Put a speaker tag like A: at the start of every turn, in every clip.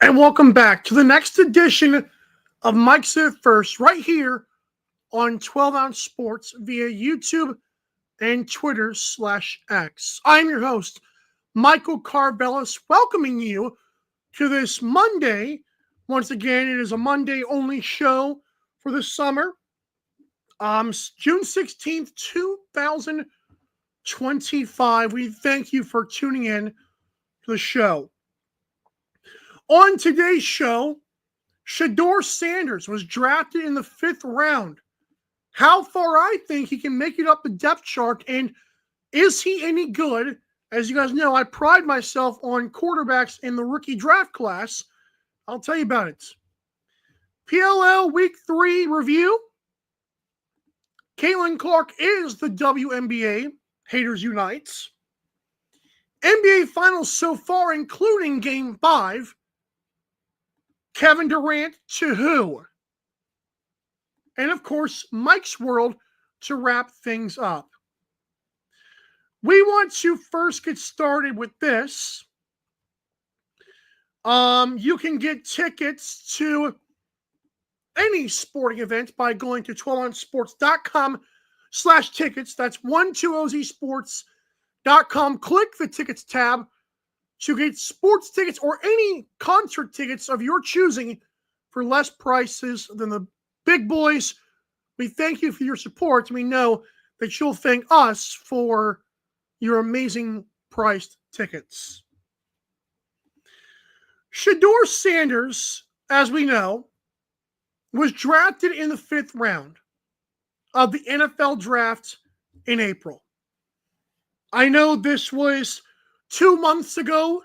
A: And welcome back to the next edition of Mike Said First, right here on 12 Ounce Sports via YouTube and Twitter/X. I'm your host, Michael Carvelis, welcoming you to this Monday. Once again, it is a Monday only show for the summer. June 16th, 2025. We thank you for tuning in to the show. On today's show, Shedeur Sanders was drafted in the 5th round. How far I think he can make it up the depth chart, and is he any good? As you guys know, I pride myself on quarterbacks in the rookie draft class. I'll tell you about it. PLL Week 3 review. Caitlin Clark is the WNBA. Haters Unites. NBA Finals so far, including Game 5. Kevin Durant to who? And of course, Mike's World to wrap things up. We want to first get started with this. You can get tickets to any sporting event by going to 12ouncesports.com/tickets. That's 120zsports.com. Click the tickets tab to get sports tickets or any concert tickets of your choosing for less prices than the big boys. We thank you for your support. We know that you'll thank us for your amazing priced tickets. Shedeur Sanders, as we know, was drafted in the 5th round of the NFL draft in April. I know this was 2 months ago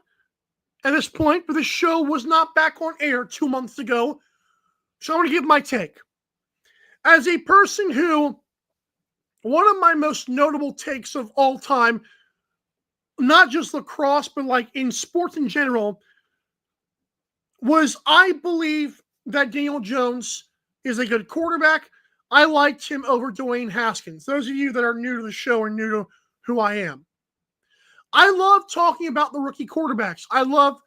A: at this point, but the show was not back on air 2 months ago. So I'm going to give my take. As a person who, one of my most notable takes of all time, not just lacrosse, but like in sports in general, was I believe that Daniel Jones is a good quarterback. I liked him over Dwayne Haskins. Those of you that are new to the show are new to who I am. I love talking about the rookie quarterbacks. I love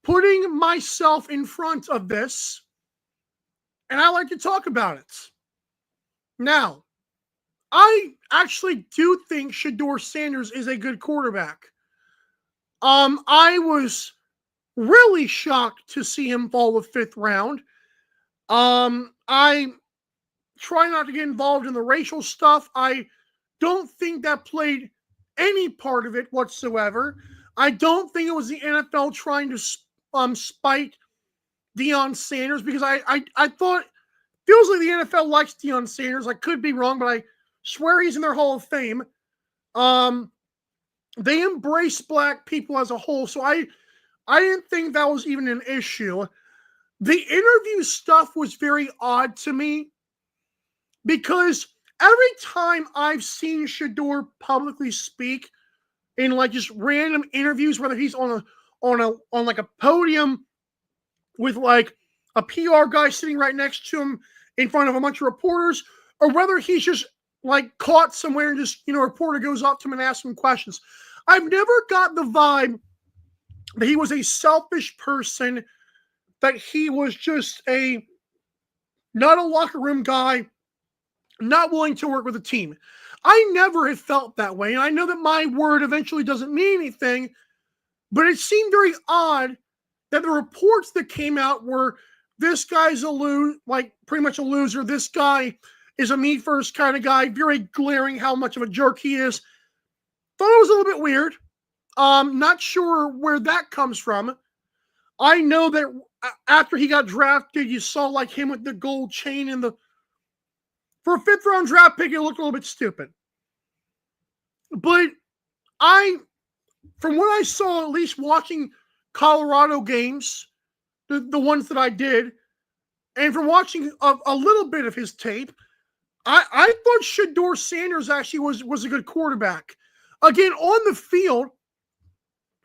A: putting myself in front of this, and I like to talk about it. Now, I actually do think Shedeur Sanders is a good quarterback. I was really shocked to see him fall the 5th round. I try not to get involved in the racial stuff. I don't think that played any part of it whatsoever. I don't think it was the NFL trying to spite Deion Sanders, because I thought, feels like the NFL likes Deion Sanders. I could be wrong, but I swear he's in their Hall of Fame. They embrace black people as a whole, so I didn't think that was even an issue. The interview stuff was very odd to me, because every time I've seen Shedeur publicly speak in like just random interviews, whether he's on like a podium with like a PR guy sitting right next to him in front of a bunch of reporters, or whether he's just like caught somewhere and just, a reporter goes up to him and asks him questions, I've never got the vibe that he was a selfish person, that he was just not a locker room guy, not willing to work with a team. I never have felt that way. And I know that my word eventually doesn't mean anything, but it seemed very odd that the reports that came out were, this guy's pretty much a loser. This guy is a me first kind of guy. Very glaring how much of a jerk he is. Thought it was a little bit weird. Not sure where that comes from. I know that after he got drafted, you saw like him with the gold chain and for a 5th round draft pick, it looked a little bit stupid. But from what I saw, at least watching Colorado games, the ones that I did, and from watching a little bit of his tape, I thought Shedeur Sanders actually was a good quarterback. Again, on the field,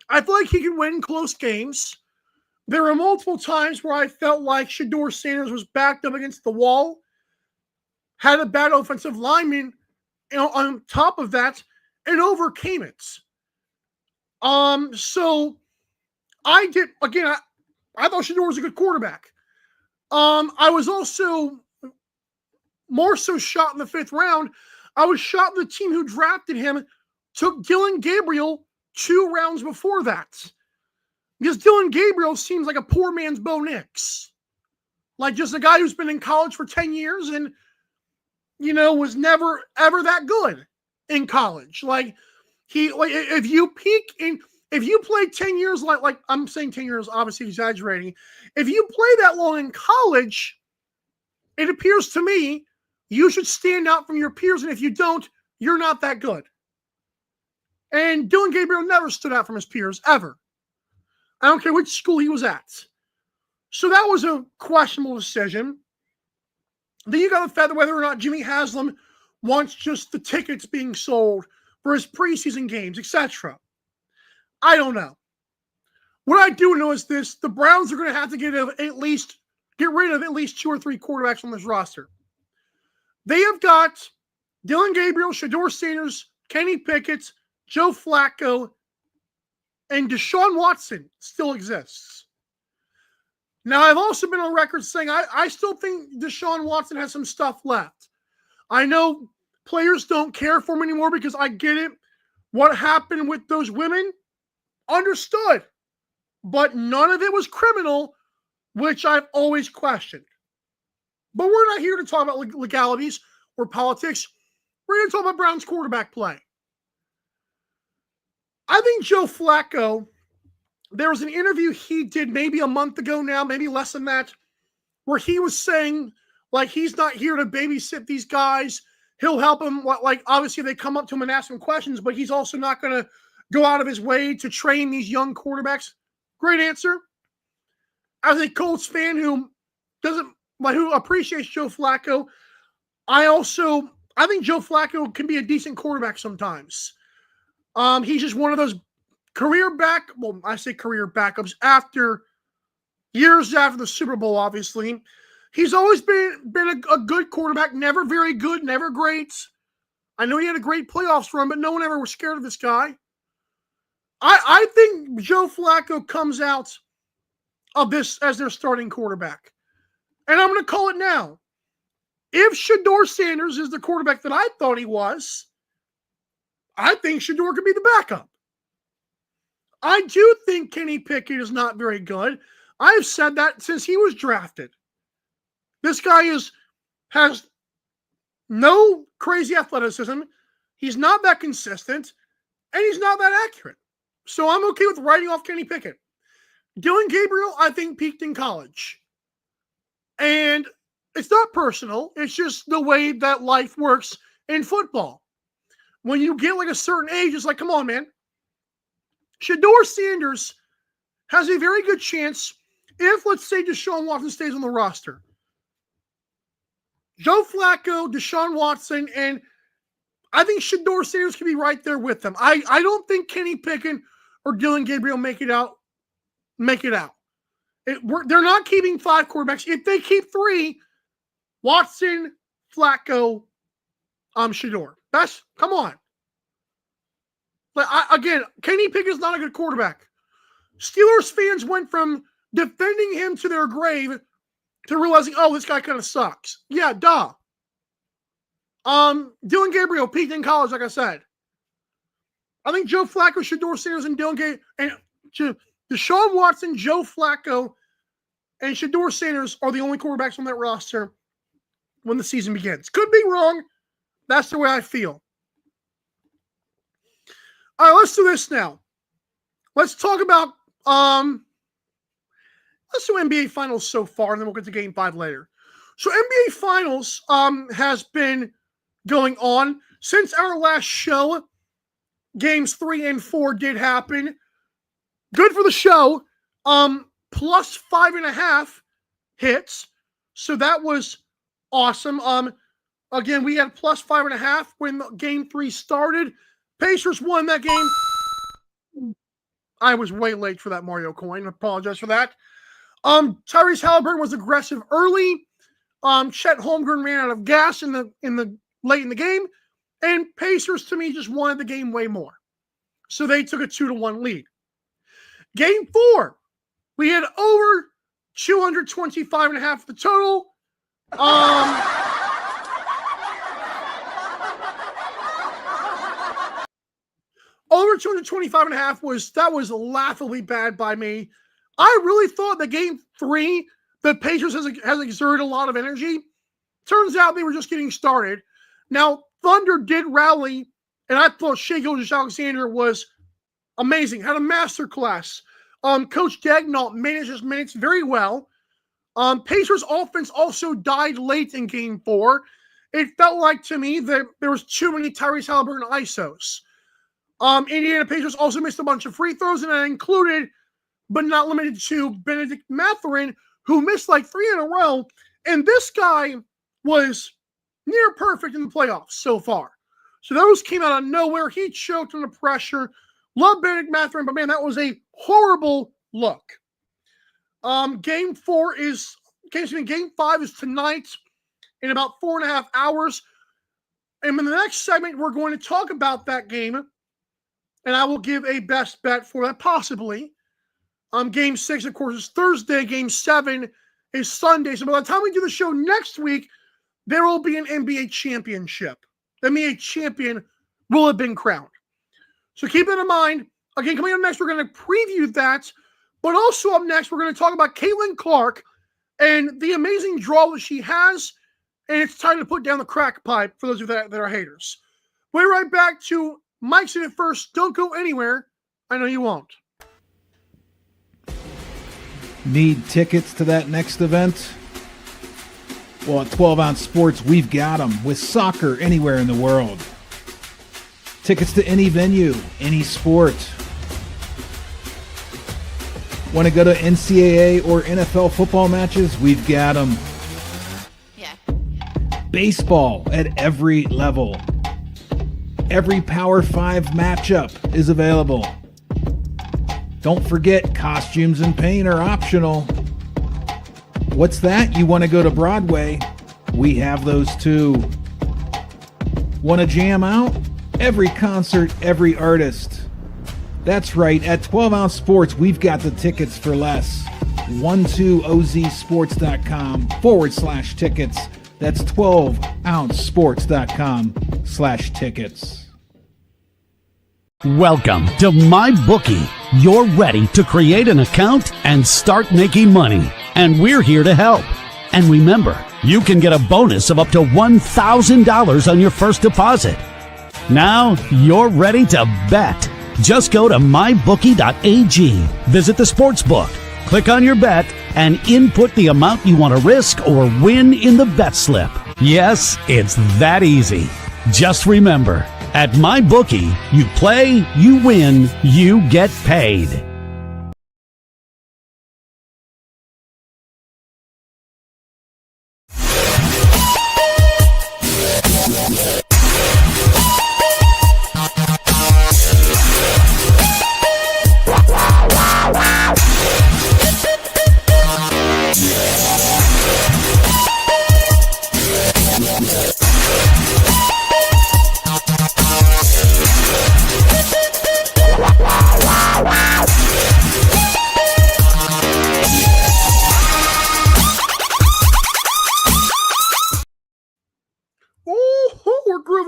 A: I feel like he can win close games. There were multiple times where I felt like Shedeur Sanders was backed up against the wall, had a bad offensive lineman on top of that, and overcame it. So I did, again, I thought Shedeur was a good quarterback. I was also more so shot in the 5th round. I was shot the team who drafted him took Dylan Gabriel 2 rounds before that. Because Dylan Gabriel seems like a poor man's Bo Nix. Like just a guy who's been in college for 10 years and, was never, ever that good in college. Like, if you play 10 years, like I'm saying 10 years, obviously exaggerating. If you play that long in college, it appears to me you should stand out from your peers. And if you don't, you're not that good. And Dylan Gabriel never stood out from his peers, ever. I don't care which school he was at. So that was a questionable decision. Then you got to feather whether or not Jimmy Haslam wants just the tickets being sold for his preseason games, etc. I don't know. What I do know is this: the Browns are going to have to get rid of at least 2 or 3 quarterbacks on this roster. They have got Dylan Gabriel, Shedeur Sanders, Kenny Pickett, Joe Flacco, and Deshaun Watson still exists. Now, I've also been on record saying I still think Deshaun Watson has some stuff left. I know players don't care for him anymore because I get it. What happened with those women? Understood. But none of it was criminal, which I've always questioned. But we're not here to talk about legalities or politics. We're here to talk about Browns quarterback play. I think Joe Flacco, there was an interview he did maybe a month ago now, maybe less than that, where he was saying, like, he's not here to babysit these guys. He'll help them. Like, obviously, they come up to him and ask him questions, but he's also not going to go out of his way to train these young quarterbacks. Great answer. As a Colts fan who appreciates Joe Flacco, I think Joe Flacco can be a decent quarterback sometimes. He's just one of those career backups years after the Super Bowl, obviously. He's always been a good quarterback, never very good, never great. I know he had a great playoffs run, but no one ever was scared of this guy. I think Joe Flacco comes out of this as their starting quarterback. And I'm going to call it now. If Shedeur Sanders is the quarterback that I thought he was, I think Shedeur could be the backup. I do think Kenny Pickett is not very good. I've said that since he was drafted. This guy has no crazy athleticism. He's not that consistent, and he's not that accurate. So I'm okay with writing off Kenny Pickett. Dylan Gabriel, I think, peaked in college. And it's not personal. It's just the way that life works in football. When you get like a certain age, it's like, come on, man. Shedeur Sanders has a very good chance if, let's say, Deshaun Watson stays on the roster. Joe Flacco, Deshaun Watson, and I think Shedeur Sanders can be right there with them. I don't think Kenny Pickett or Dylan Gabriel make it out. They're not keeping 5 quarterbacks. If they keep 3, Watson, Flacco, Shedeur. Come on. But again, Kenny Pickett's not a good quarterback. Steelers fans went from defending him to their grave to realizing, oh, this guy kind of sucks. Yeah, duh. Dylan Gabriel peaked in college, like I said. I think Joe Flacco, Shedeur Sanders, and Dylan Gabriel, and Deshaun Watson, Joe Flacco, and Shedeur Sanders are the only quarterbacks on that roster when the season begins. Could be wrong. That's the way I feel. All right, let's do this now. Let's talk about let's do NBA Finals so far, and then we'll get to Game 5 later. So NBA Finals has been going on since our last show. Games 3 and 4 did happen. Good for the show. Plus 5.5 hits. So that was awesome. Again, we had plus 5.5 when Game 3 started. Pacers won that game. I was way late for that Mario coin. I apologize for that. Tyrese Halliburton was aggressive early. Chet Holmgren ran out of gas in the late in the game. And Pacers, to me, just wanted the game way more. So they took a 2-1 lead. Game 4, we had over 225.5 the total. Over 225.5 was laughably bad by me. I really thought that game 3, the Pacers has exerted a lot of energy. Turns out they were just getting started. Now, Thunder did rally, and I thought Shedeur Alexander was amazing. Had a masterclass. Coach Daignault managed his minutes very well. Pacers offense also died late in game 4. It felt like to me that there was too many Tyrese Haliburton ISOs. Indiana Pacers also missed a bunch of free throws, and that included, but not limited to, Benedict Mathurin, who missed like 3 in a row. And this guy was near perfect in the playoffs so far. So those came out of nowhere. He choked under pressure. Love Benedict Mathurin, but man, that was a horrible look. Game 5 is tonight in about 4.5 hours. And in the next segment, we're going to talk about that game. And I will give a best bet for that, possibly. Game 6, of course, is Thursday. Game 7 is Sunday. So by the time we do the show next week, there will be an NBA championship. The NBA champion will have been crowned. So keep that in mind. Again, coming up next, we're going to preview that. But also up next, we're going to talk about Caitlin Clark and the amazing draw that she has. And it's time to put down the crack pipe for those of you that are haters. We'll be right back to Mike's in it first. Don't go anywhere. I know you won't.
B: Need tickets to that next event? Well, at 12 Ounce Sports, we've got them with soccer anywhere in the world. Tickets to any venue, any sport. Want to go to NCAA or NFL football matches? We've got them.
C: Yeah.
B: Baseball at every level. Every Power 5 matchup is available. Don't forget, costumes and paint are optional. What's that? You want to go to Broadway? We have those too. Want to jam out? Every concert, every artist. That's right, at 12 Ounce Sports, we've got the tickets for less. 12ozsports.com/tickets. That's 12ouncesports.com/tickets.
D: Welcome to MyBookie. You're ready to create an account and start making money. And we're here to help. And remember, you can get a bonus of up to $1,000 on your first deposit. Now you're ready to bet. Just go to mybookie.ag, visit the sportsbook, click on your bet, and input the amount you want to risk or win in the bet slip. Yes, it's that easy. Just remember, at MyBookie, you play, you win, you get paid.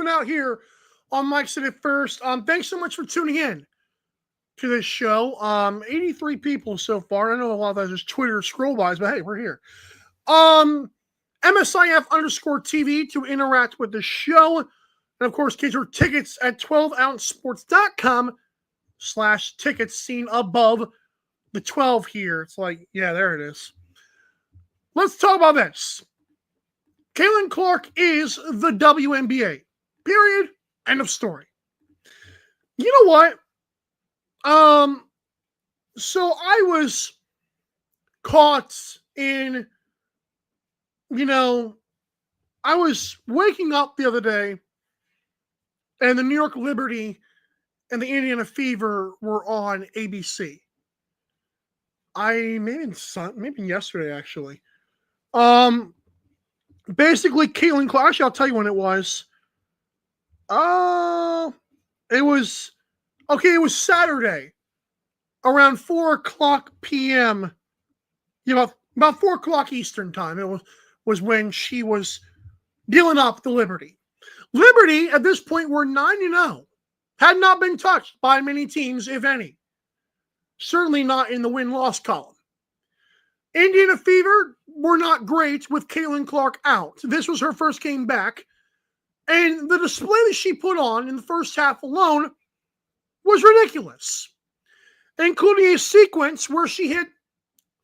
A: Out here on Mike's in it first. Thanks so much for tuning in to this show. 83 people so far. I know a lot of that is just Twitter scroll bys, but hey, we're here. MSIF_TV to interact with the show. And of course, get your tickets at 12ouncesports.com/tickets, seen above the 12 here. It's like, yeah, there it is. Let's talk about this. Caitlin Clark is the WNBA. Period. End of story. You know what? So I was caught in, I was waking up the other day and the New York Liberty and the Indiana Fever were on ABC. Maybe yesterday, actually. Basically, Caitlin Clark, actually, I'll tell you when it was. It was Saturday around 4:00 p.m. About About 4 o'clock Eastern time. It was when she was dealing up the Liberty. Liberty, at this point, were 9-0. Had not been touched by many teams, if any. Certainly not in the win-loss column. Indiana Fever were not great with Caitlin Clark out. This was her first game back. And the display that she put on in the first half alone was ridiculous, including a sequence where she hit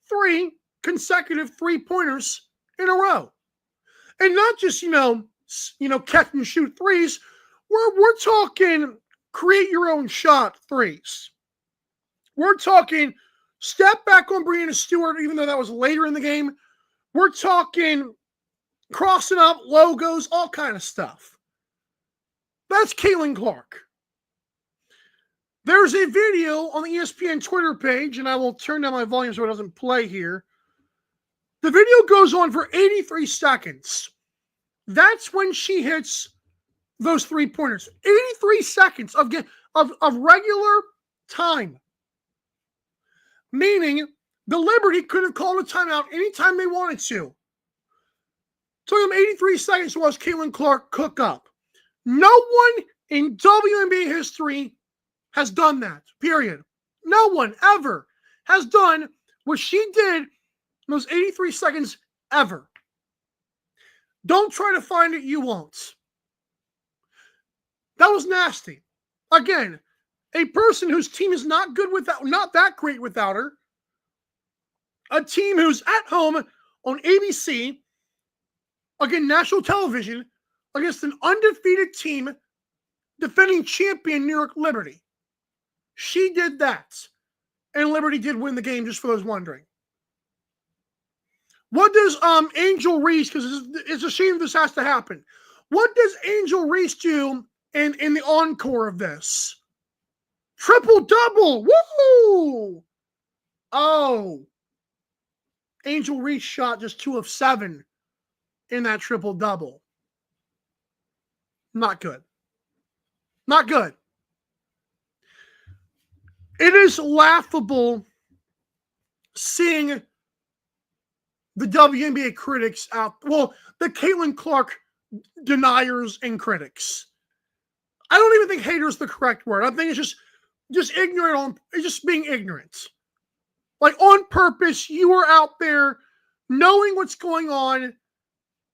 A: 3 consecutive 3-pointers in a row. And not just, catch and shoot threes. We're talking create your own shot threes. We're talking step back on Breanna Stewart, even though that was later in the game. We're talking crossing up logos, all kind of stuff. That's Caitlin Clark. There's a video on the ESPN Twitter page, and I will turn down my volume so it doesn't play here. The video goes on for 83 seconds. That's when she hits those 3-pointers. 83 seconds of regular time. Meaning the Liberty could have called a timeout anytime they wanted to. Took them 83 seconds to watch Caitlin Clark cook up. No one in WNBA history has done that, period. No one ever has done what she did in those 83 seconds ever. Don't try to find it, you won't. That was nasty. Again, a person whose team is not that great without her. A team who's at home on ABC, again, national television, against an undefeated team defending champion New York Liberty. She did that. And Liberty did win the game, just for those wondering. What does Angel Reese, because it's a shame this has to happen. What does Angel Reese do in the encore of this? Triple-double! Woo! Oh. Angel Reese shot just 2 of 7 in that triple-double. Not good. Not good. It is laughable seeing the WNBA critics out, well, the Caitlin Clark deniers and critics. I don't even think hater is the correct word. I think it's just ignorant, just being ignorant. Like on purpose, you are out there knowing what's going on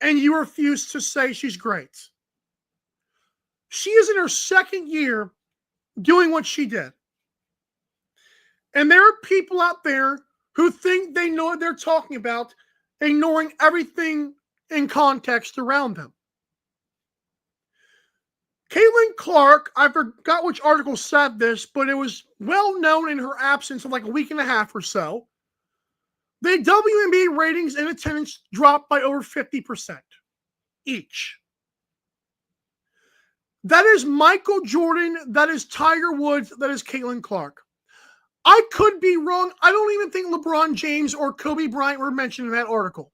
A: and you refuse to say she's great. She is in her second year doing what she did. And there are people out there who think they know what they're talking about, ignoring everything in context around them. Caitlin Clark, I forgot which article said this, but it was well known in her absence of like a week and a half or so. The WNBA ratings and attendance dropped by over 50% each. That is Michael Jordan, that is Tiger Woods, that is Caitlin Clark. I could be wrong. I don't even think LeBron James or Kobe Bryant were mentioned in that article.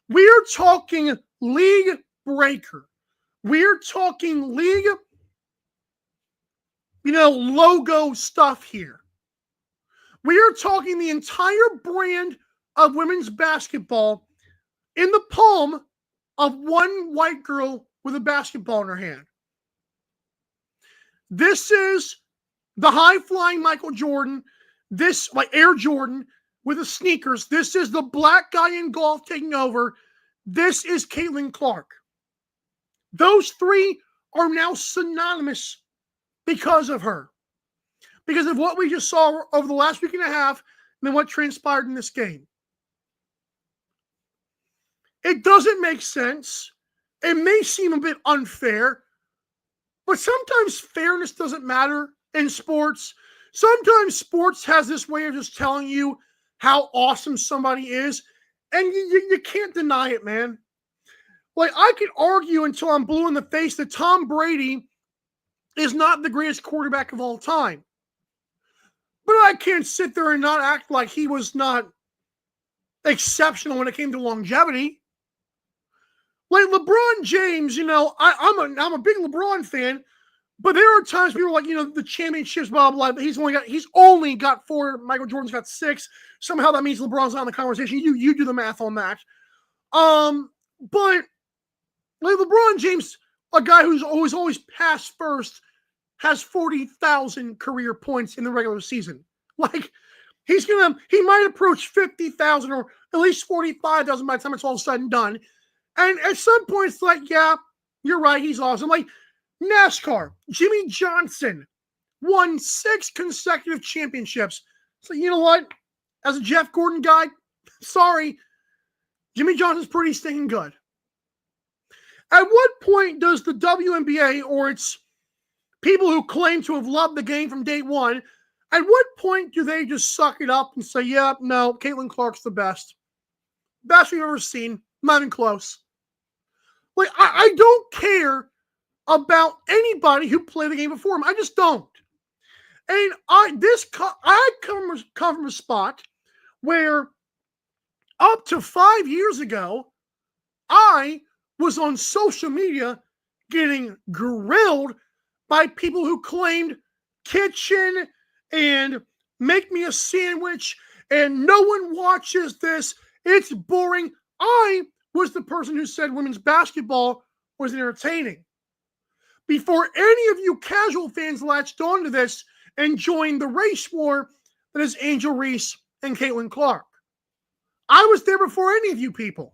A: We are talking league breaker. We're talking league, logo stuff here. We are talking the entire brand of women's basketball in the palm of one white girl with a basketball in her hand. This is the high-flying Michael Jordan, this, like Air Jordan with the sneakers. This is the black guy in golf taking over. This is Caitlin Clark. Those three are now synonymous because of her. Because of what we just saw over the last week and a half and then what transpired in this game. It doesn't make sense. It may seem a bit unfair, but sometimes fairness doesn't matter in sports. Sometimes sports has this way of just telling you how awesome somebody is, and you can't deny it, man. Like, I could argue until I'm blue in the face that Tom Brady is not the greatest quarterback of all time. But I can't sit there and not act like he was not exceptional when it came to longevity. Like LeBron James, I'm a big LeBron fan, But there are times people are like, the championships, blah, blah, blah. He's only got 4. Michael Jordan's got 6. Somehow that means LeBron's not in the conversation. You do the math on that. But like LeBron James, a guy who's always passed first, has 40,000 career points in the regular season. Like, he might approach 50,000 or at least 45,000 by the time it's all said and done. And at some point, it's like, yeah, you're right, he's awesome. Like, NASCAR, Jimmy Johnson won 6 consecutive championships. So you know what? As a Jeff Gordon guy, sorry, Jimmy Johnson's pretty stinking good. At what point does the WNBA or its people who claim to have loved the game from day one, at what point do they just suck it up and say, yeah, no, Caitlin Clark's the best? Best we've ever seen. Not even close. Like, I don't care about anybody who played the game before him. I just don't. And I come from a spot where up to 5 years ago, I was on social media getting grilled by people who claimed kitchen and make me a sandwich and no one watches this. It's boring. I was the person who said women's basketball was entertaining. Before any of you casual fans latched onto this and joined the race war that is Angel Reese and Caitlin Clark. I was there before any of you people.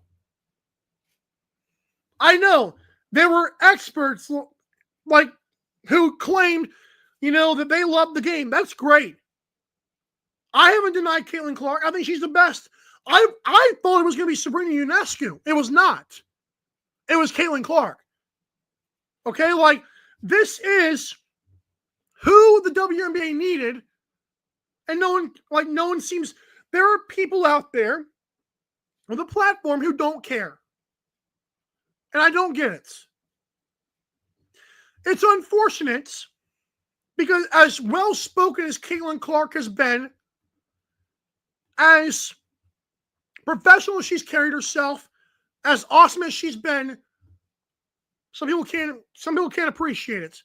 A: I know there were experts like who claimed, that they loved the game. That's great. I haven't denied Caitlin Clark. I think she's the best. I thought it was going to be Sabrina Ionescu. It was not. It was Caitlin Clark. Okay, like, this is who the WNBA needed, and no one seems. There are people out there with a platform who don't care, and I don't get it. It's unfortunate because as well spoken as Caitlin Clark has been, as professional as she's carried herself, as awesome as she's been, some people can't appreciate it.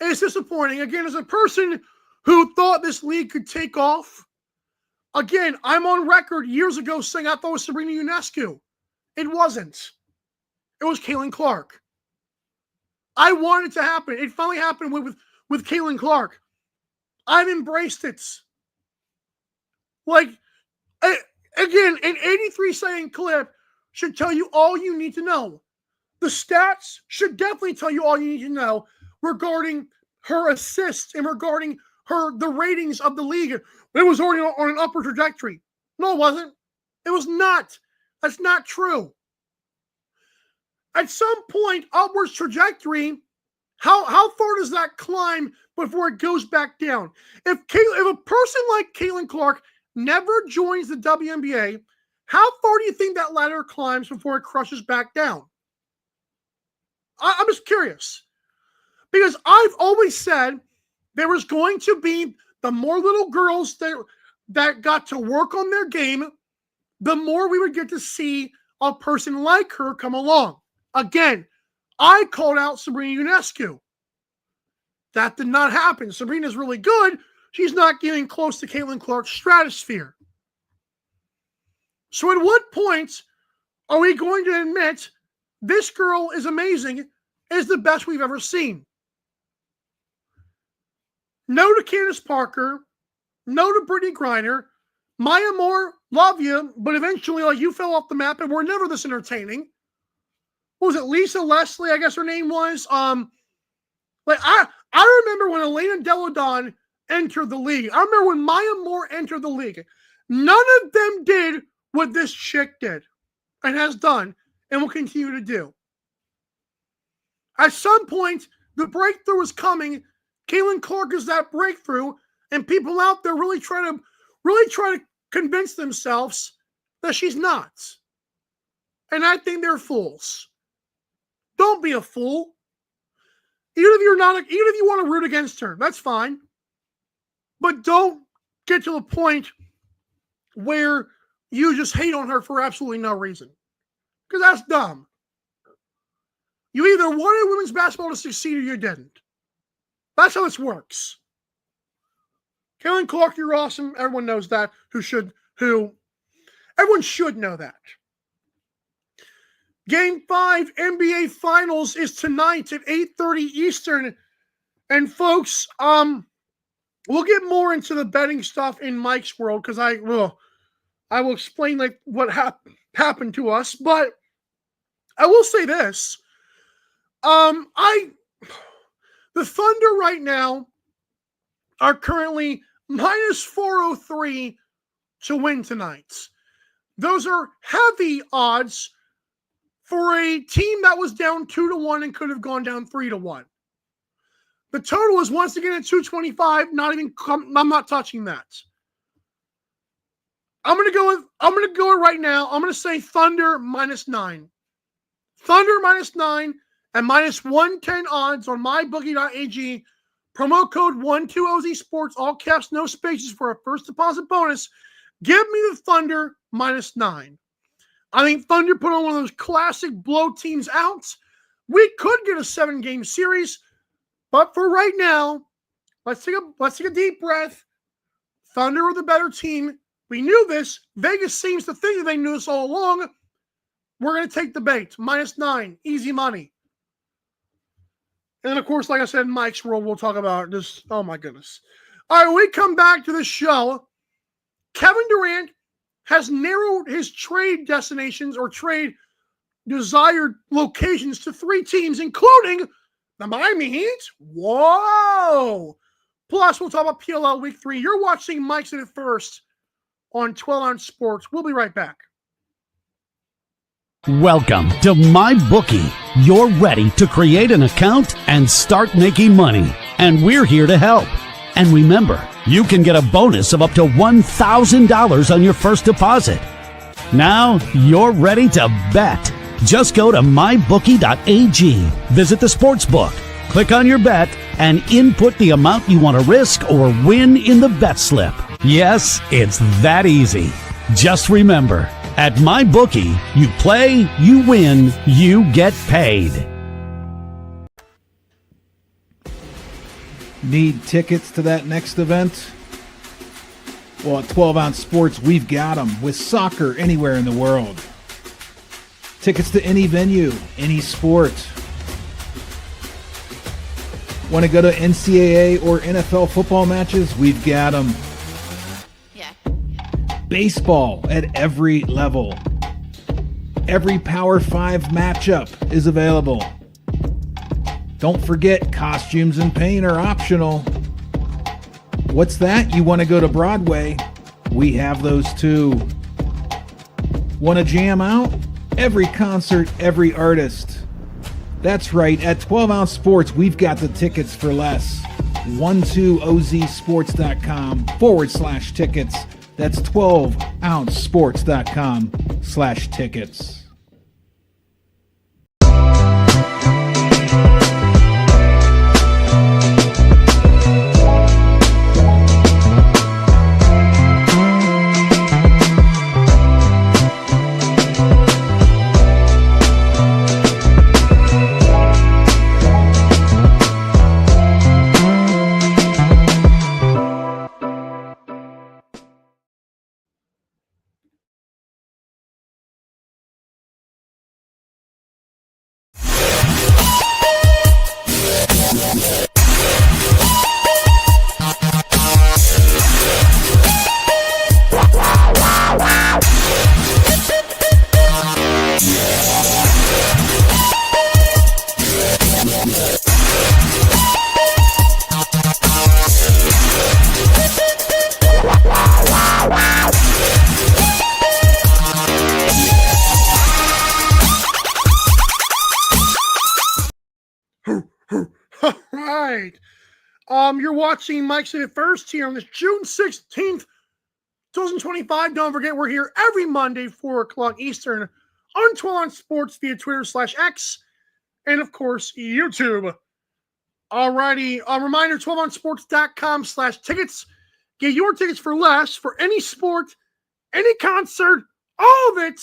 A: And it's disappointing. Again, as a person who thought this league could take off, again, I'm on record years ago saying I thought it was Sabrina Ionescu. It wasn't. It was Caitlin Clark. I wanted it to happen. It finally happened with Caitlin Clark. I've embraced it. Like, again, an 83-second clip should tell you all you need to know. The stats should definitely tell you all you need to know regarding her assists and regarding the ratings of the league. It was already on an upward trajectory. No, it wasn't. It was not. That's not true. At some point, upwards trajectory, how far does that climb before it goes back down? If a person like Caitlin Clark never joins the WNBA, how far do you think that ladder climbs before it crushes back down? I'm just curious. Because I've always said there was going to be the more little girls that got to work on their game, the more we would get to see a person like her come along. Again, I called out Sabrina Ionescu. That did not happen. Sabrina's really good. She's not getting close to Caitlin Clark's stratosphere. So at what point are we going to admit this girl is amazing, is the best we've ever seen? No to Candace Parker. No to Brittany Griner. Maya Moore, love you, but eventually, you fell off the map and we're never this entertaining. What was it, Lisa Leslie, I guess her name was? I remember when Elena Deladon entered the league. I remember when Maya Moore entered the league. None of them did what this chick did and has done and will continue to do. At some point, the breakthrough is coming. Caitlin Clark is that breakthrough, and people out there really try to convince themselves that she's not. And I think they're fools. Don't be a fool. Even if you want to root against her, that's fine. But don't get to the point where you just hate on her for absolutely no reason. Because that's dumb. You either wanted women's basketball to succeed or you didn't. That's how this works. Caitlin Clark, you're awesome. Everyone knows that. Everyone should know that. Game 5 NBA Finals is tonight at 8:30 Eastern. And folks, we'll get more into the betting stuff in Mike's world because I will explain like what happened to us. But I will say this. The Thunder right now are currently minus 403 to win tonight. Those are heavy odds for a team that was down 2-1 and could have gone down 3-1. The total is once again at 225. I'm not touching that. I'm gonna go right now. I'm gonna say Thunder -9. Thunder -9 and -110 odds on mybookie.ag. Promo code 12OZ Sports, all caps, no spaces for a first deposit bonus. Give me the Thunder -9. I think Thunder put on one of those classic blow teams out. We could get a 7-game series, but for right now, let's take a deep breath. Thunder are the better team. We knew this. Vegas seems to think that they knew this all along. We're going to take the bait. -9. Easy money. And then, of course, like I said, in Mike's world, we'll talk about this. Oh, my goodness. All right, when we come back to the show, Kevin Durant has narrowed his trade destinations or trade desired locations to 3 teams, including the Miami Heat. Whoa! Plus, we'll talk about PLL Week 3. You're watching Mike's It First on 12-Ounce Sports. We'll be right back.
D: Welcome to MyBookie. You're ready to create an account and start making money. And we're here to help. And remember, you can get a bonus of up to $1,000 on your first deposit. Now you're ready to bet. Just go to mybookie.ag, visit the sportsbook, click on your bet, and input the amount you want to risk or win in the bet slip. Yes, it's that easy. Just remember, at MyBookie, you play, you win, you get paid.
B: Need tickets to that next event? Well, at 12-Ounce Sports, we've got them with soccer anywhere in the world. Tickets to any venue, any sport. Want to go to NCAA or NFL football matches? We've got them. Baseball at every level. Every Power 5 matchup is available. Don't forget, costumes and paint are optional. What's that? You want to go to Broadway? We have those too. Want to jam out? Every concert, every artist. That's right, at 12-Ounce Sports, we've got the tickets for less. 12ozsports.com/tickets. That's 12ouncesports.com/tickets.
A: right. You're watching Mike's It First here on this June 16th, 2025. Don't forget, we're here every Monday, 4 o'clock Eastern on 12-Ounce Sports via Twitter/X and, of course, YouTube. Alrighty. A reminder, 12ouncesports.com/tickets. Get your tickets for less for any sport, any concert, all of it.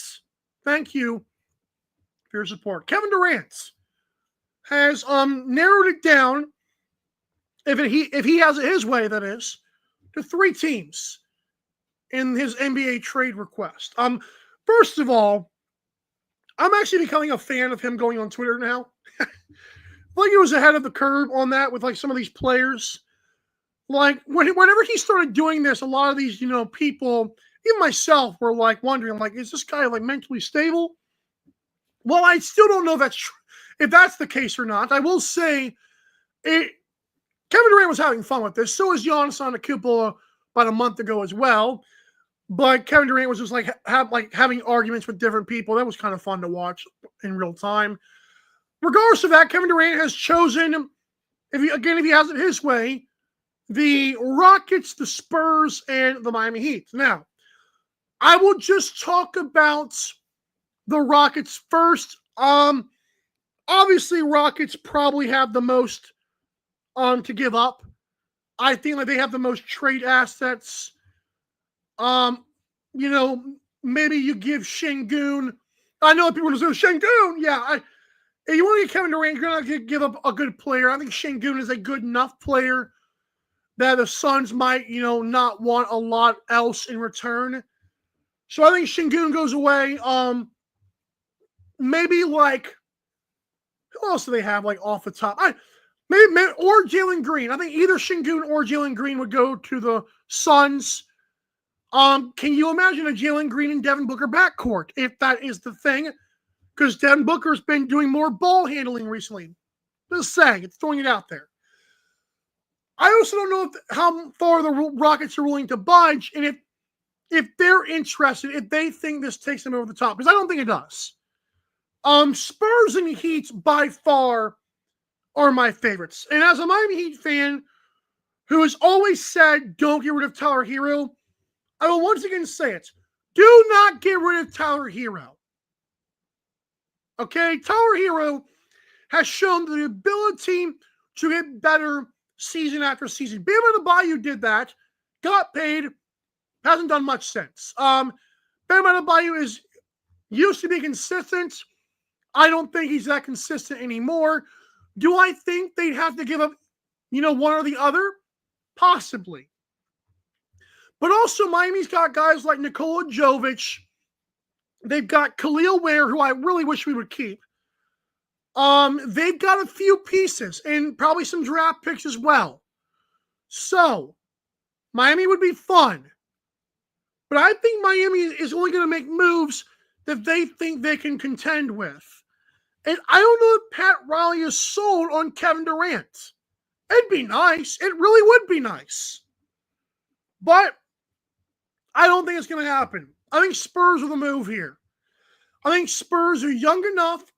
A: Thank you for your support. Kevin Durant has narrowed it down, if he has it his way, that is, to 3 teams in his NBA trade request. First of all, I'm actually becoming a fan of him going on Twitter now. I think he was ahead of the curve on that with like some of these players. Like whenever he started doing this, a lot of these, people, even myself, were like wondering, like, is this guy like mentally stable? Well, I still don't know if that's the case or not. I will say Kevin Durant was having fun with this. So was Giannis Antetokounmpo about a month ago as well. But Kevin Durant was just like having arguments with different people. That was kind of fun to watch in real time. Regardless of that, Kevin Durant has chosen, if he has it his way, the Rockets, the Spurs, and the Miami Heat. Now, I will just talk about the Rockets first. Obviously, Rockets probably have the most to give up. I think like they have the most trade assets. Maybe you give Şengün. I know people will say Şengün. Yeah, if you want to get Kevin Durant, you're going to give up a good player. I think Şengün is a good enough player that the Suns might, not want a lot else in return. So I think Şengün goes away. Maybe like, who else do they have like off the top? Maybe or Jalen Green. I think either Şengün or Jalen Green would go to the Suns. Can you imagine a Jalen Green and Devin Booker backcourt if that is the thing? Because Devin Booker's been doing more ball handling recently. Just saying, it's throwing it out there. I also don't know how far the Rockets are willing to budge, and if they're interested, if they think this takes them over the top, because I don't think it does. Spurs and Heat by far are my favorites. And as a Miami Heat fan who has always said, don't get rid of Tyler Hero, I will once again say it. Do not get rid of Tyler Hero. Okay? Tyler Hero has shown the ability to get better season after season. Bam Adebayo did that, got paid, hasn't done much since. Bam Adebayo is used to be consistent. I don't think he's that consistent anymore. Do I think they'd have to give up, one or the other? Possibly. But also, Miami's got guys like Nikola Jovic. They've got Khalil Ware, who I really wish we would keep. They've got a few pieces and probably some draft picks as well. So, Miami would be fun. But I think Miami is only going to make moves that they think they can contend with. And I don't know if Pat Riley is sold on Kevin Durant. It'd be nice. It really would be nice. But I don't think it's going to happen. I think Spurs are the move here. I think Spurs are young enough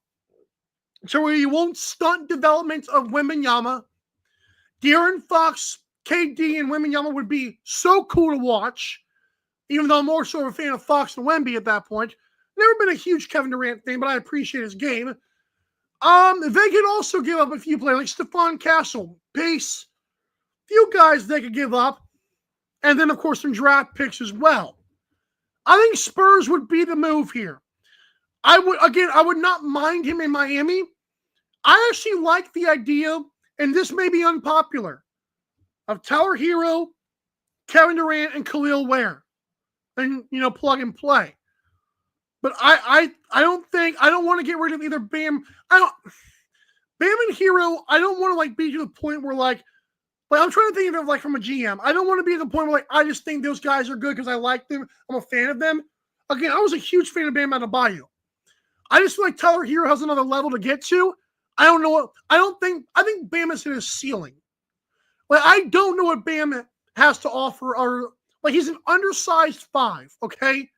A: to where you won't stunt development of Wembanyama. De'Aaron Fox, KD, and Wembanyama would be so cool to watch, even though I'm more so a fan of Fox than Wemby at that point. Never been a huge Kevin Durant fan, but I appreciate his game. They could also give up a few players like Stephon Castle, Pace, few guys they could give up, and then, of course, some draft picks as well. I think Spurs would be the move here. I would not mind him in Miami. I actually like the idea, and this may be unpopular, of Tyler Hero, Kevin Durant, and Khalil Ware. And, plug and play. But I don't want to get rid of either Bam. Bam and Hero, I don't want to be to the point where like I'm trying to think of it from a GM. I don't want to be at the point where I just think those guys are good because I like them. I'm a fan of them. Again, I was a huge fan of Bam Adebayo. I just feel like Tyler Hero has another level to get to. I think Bam is in his ceiling. I don't know what Bam has to offer, or he's an undersized 5, okay?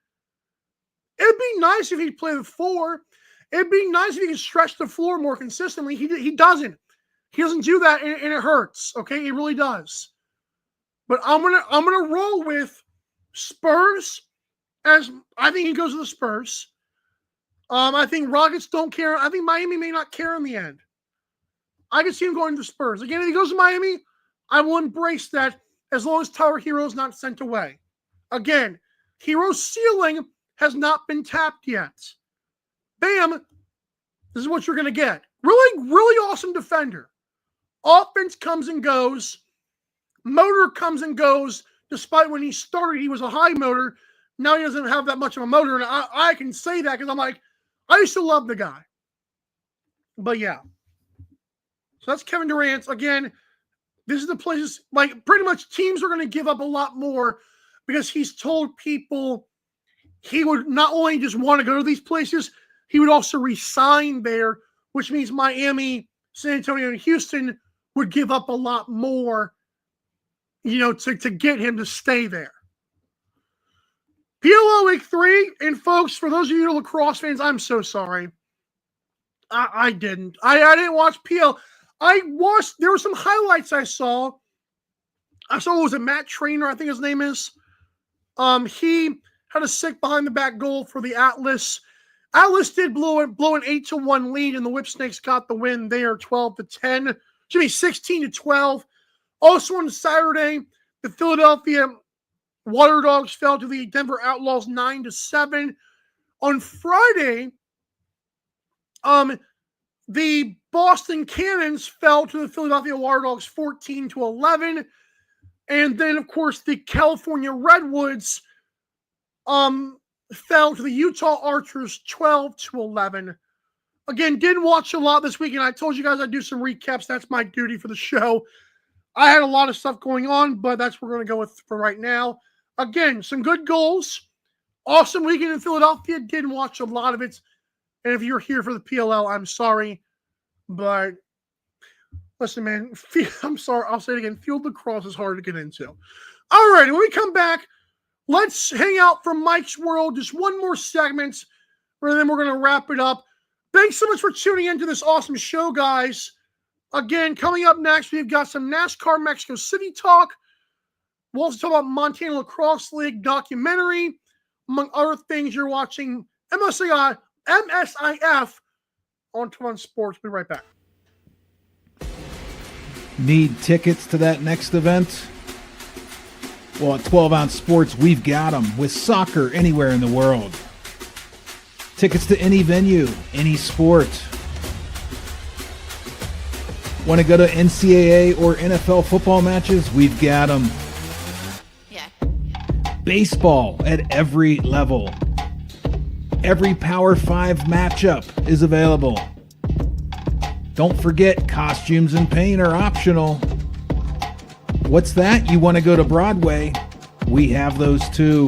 A: It'd be nice if he'd play the 4. It'd be nice if he could stretch the floor more consistently. He doesn't. He doesn't do that, and it hurts. Okay, it really does. But I'm gonna roll with Spurs, as I think he goes to the Spurs. I think Rockets don't care. I think Miami may not care in the end. I can see him going to the Spurs. Again, if he goes to Miami, I will embrace that as long as Tyler Hero is not sent away. Again, Hero's ceiling has not been tapped yet. Bam, this is what you're going to get. Really, really awesome defender. Offense comes and goes. Motor comes and goes. Despite when he started, he was a high motor. Now he doesn't have that much of a motor. And I can say that because I'm like, I used to love the guy. But yeah. So that's Kevin Durant. Again, this is the places, like pretty much teams are going to give up a lot more because he's told people he would not only just want to go to these places, he would also resign there, which means Miami, San Antonio, and Houston would give up a lot more, to get him to stay there. PLL Week 3, and folks, for those of you lacrosse fans, I'm so sorry. I didn't. I didn't watch PL. There were some highlights I saw. Was it Matt Trainer, I think his name is. He had a sick behind the back goal for the Atlas. Atlas did blow an 8-1 lead, and the Whipsnakes got the win there, 12-10. 16-12. Also on Saturday, the Philadelphia Water Dogs fell to the Denver Outlaws 9-7. On Friday, the Boston Cannons fell to the Philadelphia Water Dogs 14-11. And then, of course, the California Redwoods fell to the Utah Archers 12-11. Again, didn't watch a lot this weekend. I told you guys I'd do some recaps. That's my duty for the show. I had a lot of stuff going on, but that's what we're going to go with for right now. Again, some good goals. Awesome weekend in Philadelphia. Didn't watch a lot of it. And if you're here for the PLL, I'm sorry. But listen, man, I'm sorry. I'll say it again. Field lacrosse is hard to get into. All right, when we come back, let's hang out from Mike's World. Just one more segment, and then we're going to wrap it up. Thanks so much for tuning into this awesome show, guys. Again, coming up next, we've got some NASCAR Mexico City talk. We'll also talk about Montana Lacrosse League documentary. Among other things, you're watching MSIF on 21 Sports. We'll be right back.
B: Need tickets to that next event? Well, at 12 Ounce Sports, we've got them with soccer anywhere in the world. Tickets to any venue, any sport. Want to go to NCAA or NFL football matches? We've got them.
C: Yeah.
B: Baseball at every level. Every Power 5 matchup is available. Don't forget, costumes and paint are optional. What's that? You want to go to Broadway? We have those too.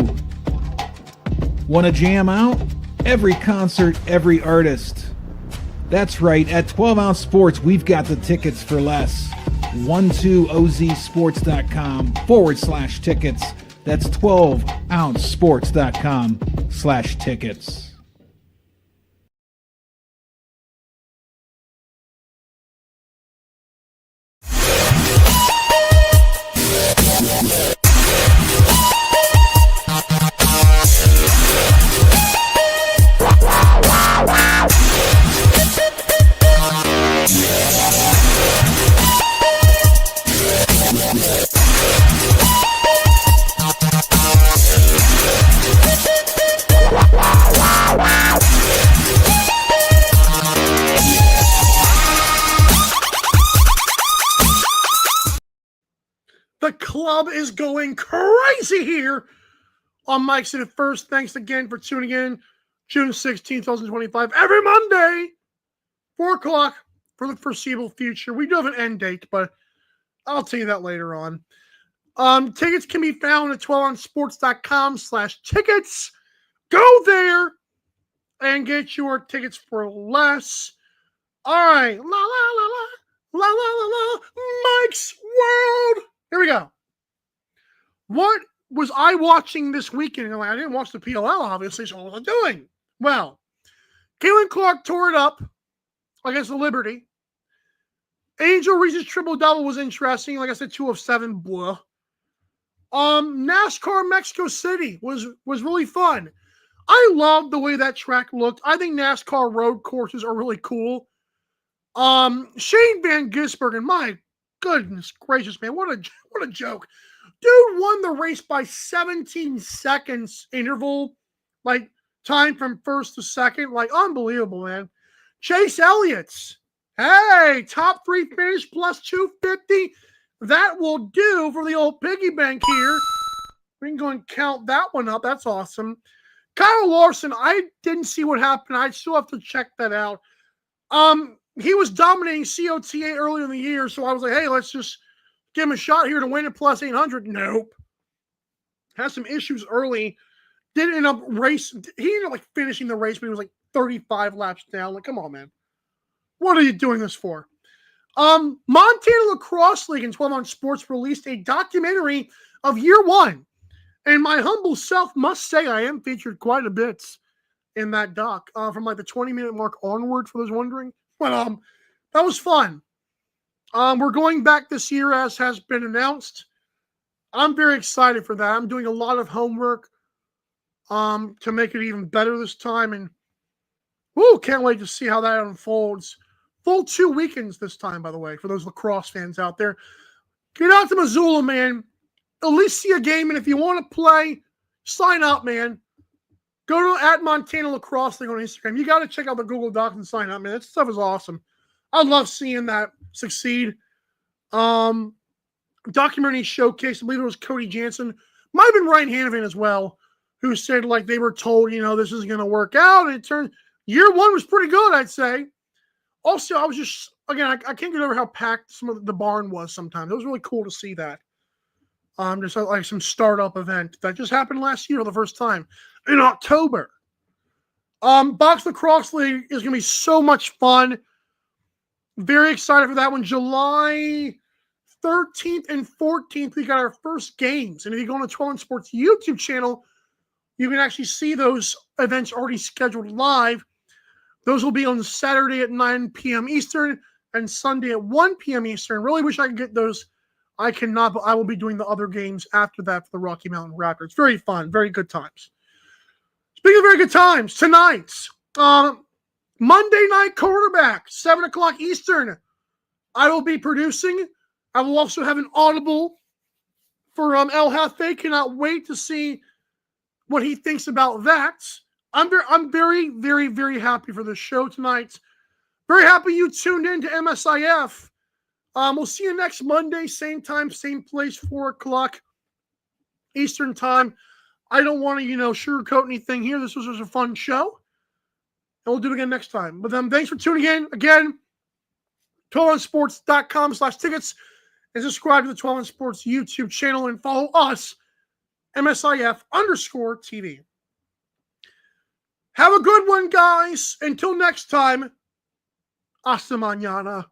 B: Want to jam out? Every concert, every artist. That's right, at 12 Ounce Sports, we've got the tickets for less. 12ozsports.com/tickets. That's 12ouncesports.com/tickets.
A: The club is going crazy here on Mike's City First. Thanks again for tuning in. June 16th, 2025. Every Monday, 4 o'clock for the foreseeable future. We do have an end date, but I'll tell you that later on. Tickets can be found at 12ouncesports.com/tickets. Go there and get your tickets for less. All right. La, la, la, la. La, la, la, la. Mike's World. Here we go. What was I watching this weekend? I didn't watch the PLL, obviously, so what was I doing? Well, Caitlin Clark tore it up against the Liberty. Angel Reese's triple-double was interesting. Like I said, 2 of 7. Blah. NASCAR Mexico City was really fun. I loved the way that track looked. I think NASCAR road courses are really cool. Shane Van Gisbergen, my goodness gracious, man, what a joke. Dude won the race by 17 seconds interval, like time from first to second, like unbelievable, man. Chase Elliott's Hey, top 3 finish plus 250. That will do for the old piggy bank here. We can go and count that one up. That's awesome. Kyle Larson, I didn't see what happened. I still have to check that out. He was dominating COTA earlier in the year, so I was like, hey, let's just give him a shot here to win at plus 800. Nope. Had some issues early. Didn't end up He ended up like finishing the race, but he was like 35 laps down. Like, come on, man. What are you doing this for? Montana Lacrosse League and 12 on Sports released a documentary of year one. And my humble self must say I am featured quite a bit in that doc from like the 20-minute mark onward, for those wondering. But that was fun. We're going back this year, as has been announced. I'm very excited for that. I'm doing a lot of homework to make it even better this time. And can't wait to see how that unfolds. Full 2 weekends this time, by the way, for those lacrosse fans out there. Get out to Missoula, man. At least see a game, and if you want to play, sign up, man. Go to @Montana Lacrosse League on Instagram. You got to check out the Google Docs and sign up, man. That stuff is awesome. I love seeing that succeed. Documentary showcase, I believe it was Cody Jansen. Might have been Ryan Hanavan as well, who said like they were told, this is going to work out. And it turned year one was pretty good, I'd say. Also, I was just, again, I can't get over how packed some of the barn was sometimes. It was really cool to see that. Just like some startup event that just happened last year for the first time in October. Box Lacrosse League is going to be so much fun. Very excited for that one. July 13th and 14th, we got our first games. And if you go on the 12 on Sports YouTube channel, you can actually see those events already scheduled live. Those will be on Saturday at 9 p.m. Eastern and Sunday at 1 p.m. Eastern. Really wish I could get those. I cannot, but I will be doing the other games after that for the Rocky Mountain Raptors. Very fun, very good times. Speaking of very good times, tonight, Monday night quarterback, 7 o'clock Eastern, I will be producing. I will also have an audible for El Jefe. Cannot wait to see what he thinks about that. I'm very, very, very happy for the show tonight. Very happy you tuned in to MSIF. We'll see you next Monday, same time, same place, 4 o'clock Eastern time. I don't want to, sugarcoat anything here. This was just a fun show. And we'll do it again next time. But thanks for tuning in. Again, 12onsports.com/tickets. And subscribe to the 12 on Sports YouTube channel and follow us, MSIF_TV. Have a good one, guys. Until next time, hasta mañana.